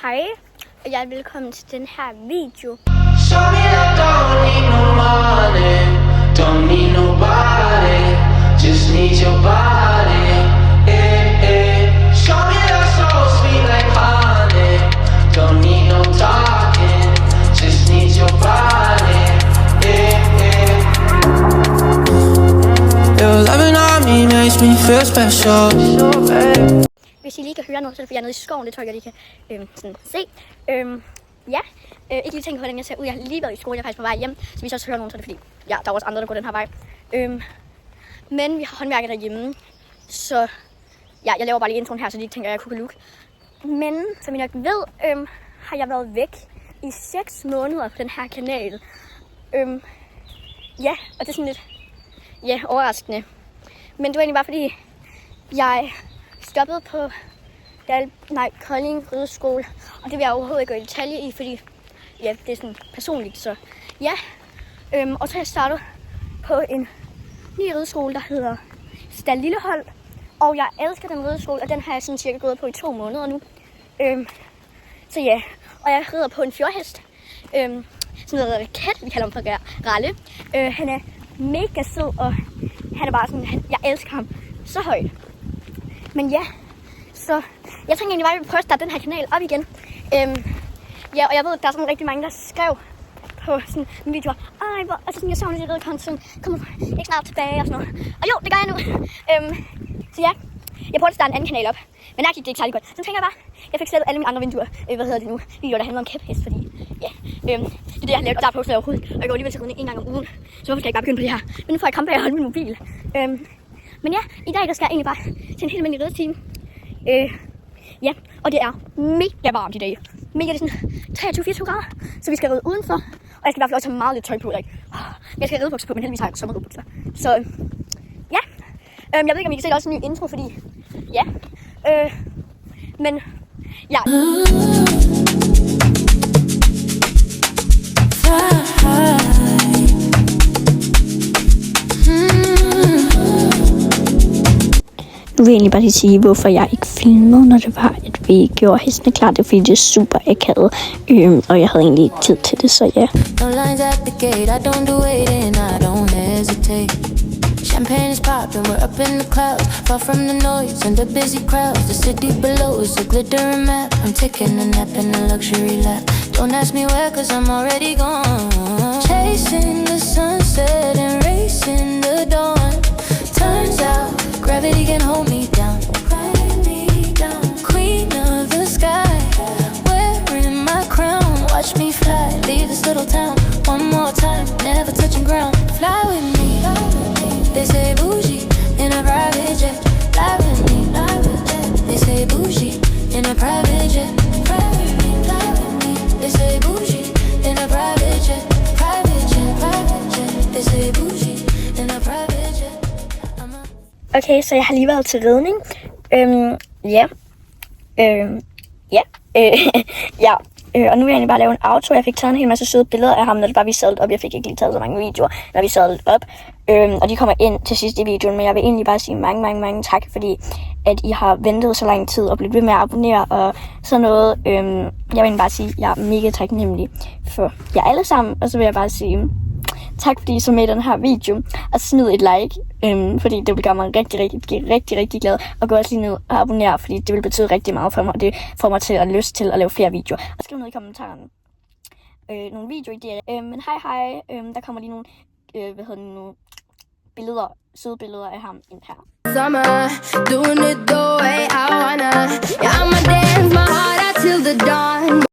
Hej, og jeg er velkommen til den her video. Don't need nobody, just need your body. Show me that soul sweet like honey. Don't need no talking, just need your body. Your loving on me makes me feel special. Hvis I lige kan høre noget, så er det fordi jeg er nede i skoven. Det tror jeg, I kan sådan se. Ikke lige tænke på, hvordan jeg ser ud. Jeg har lige været i skole, jeg er faktisk på vej hjem. Så hvis jeg også hører nogen, så er det fordi, ja, der er også andre, der går den her vej. Men vi har håndværker derhjemme. Så ja, jeg laver bare lige introen her, så de ikke tænker, at jeg er kukuluk. Men som I nok ved, har jeg været væk i 6 måneder på den her kanal. Ja, og det er sådan lidt overraskende. Men det var egentlig bare fordi, jeg stoppede på Kolding Rideskole. Og det vil jeg overhovedet ikke gå i detalje i, fordi ja, det er sådan personligt. Så ja, og så har jeg startet på en ny rideskole, der hedder Stald Lillehold. Og jeg elsker den rideskole, og den har jeg sådan cirka gået på i 2 måneder nu. Så ja, og jeg rider på en fjordhest. Sådan noget raket, vi kalder ham for Ralle. Han er mega sød, og han er bare sådan, jeg elsker ham så højt. Men ja, så jeg tænker egentlig bare, at jeg vil prøve at starte den her kanal op igen. Ja, og jeg ved, at der er sådan rigtig mange, der skrev på sådan en video. Altså sådan, jeg savner det røde content. Kommer ikke snart tilbage og sådan noget. Og jo, det gør jeg nu. Så ja, jeg prøvede at starte en anden kanal op. Men der gik det ikke særlig godt. Så tænker jeg bare, jeg fik slettet alle mine andre videoer. Videoer, der handler om kæphest, fordi ja, det er det, jeg har lavet. Og der er postet overhovedet. Og jeg går alligevel til ridning 1 gang om ugen. Så hvorfor skal jeg ikke bare begynde på det her? Men nu får jeg komme bag og holde min mobil. Men ja, i dag der skal jeg egentlig bare til en helt almindelig ridetime. Ja, og det er mega varmt i dag. Mega, det er sådan 23-24 grader. Så vi skal ride udenfor. Og jeg skal i hvert fald også have meget lidt tøj på i dag. Jeg skal have ridebukser på, men heldigvis har jeg sommerridebukser. Så ja, jeg ved ikke, om I kan se, det er også en ny intro, fordi ja. Men ja. Nu vil jeg egentlig bare lige sige, hvorfor jeg ikke filmede, når det var, at vi gjorde hestene klar. Det er fordi, det er super akavet, og jeg havde egentlig ikke tid til det, så ja. Champagne is popping, we're up in the clouds, far from the noise and the busy crowds. The city below is a glittering map. I'm taking a nap in a luxury lap. Don't ask me where, cause I'm already gone. Chasing the sunset and racing the dawn. Turns out gravity can hold me down. Queen of the sky, wearing my crown. Watch me fly, leave this little town one more time, never touching ground. Fly with me. They say bougie in a private jet. Fly with me, fly with jet. They say bougie in a private jet. Fly with me, fly with me. They say bougie in a private jet. Private jet, private jet. They say bougie in a private jet. Okay, så jeg har lige været til ridning. Og nu vil jeg egentlig bare lave en outro. Jeg fik taget en hel masse søde billeder af ham, når det bare vi sadlet op. Jeg fik ikke lige taget så mange videoer, når vi sadlet op. Og de kommer ind til sidst i videoen. Men jeg vil egentlig bare sige mange tak, fordi at I har ventet så lang tid og blevet ved med at abonnere og sådan noget. Jeg vil egentlig bare sige, at jeg er mega taknemmelig for jer alle sammen. Og så vil jeg bare sige tak, fordi I så med i den her video. Og smid et like, fordi det vil gøre mig rigtig glad. Og gå også lige ned og abonnere, fordi det vil betyde rigtig meget for mig. Og det får mig til at lyst til at lave flere videoer. Og skriv ned i kommentarerne nogle videoidéer. Men hej, der kommer lige nogle, billeder, søde billeder af ham ind her. Summer, doing it though.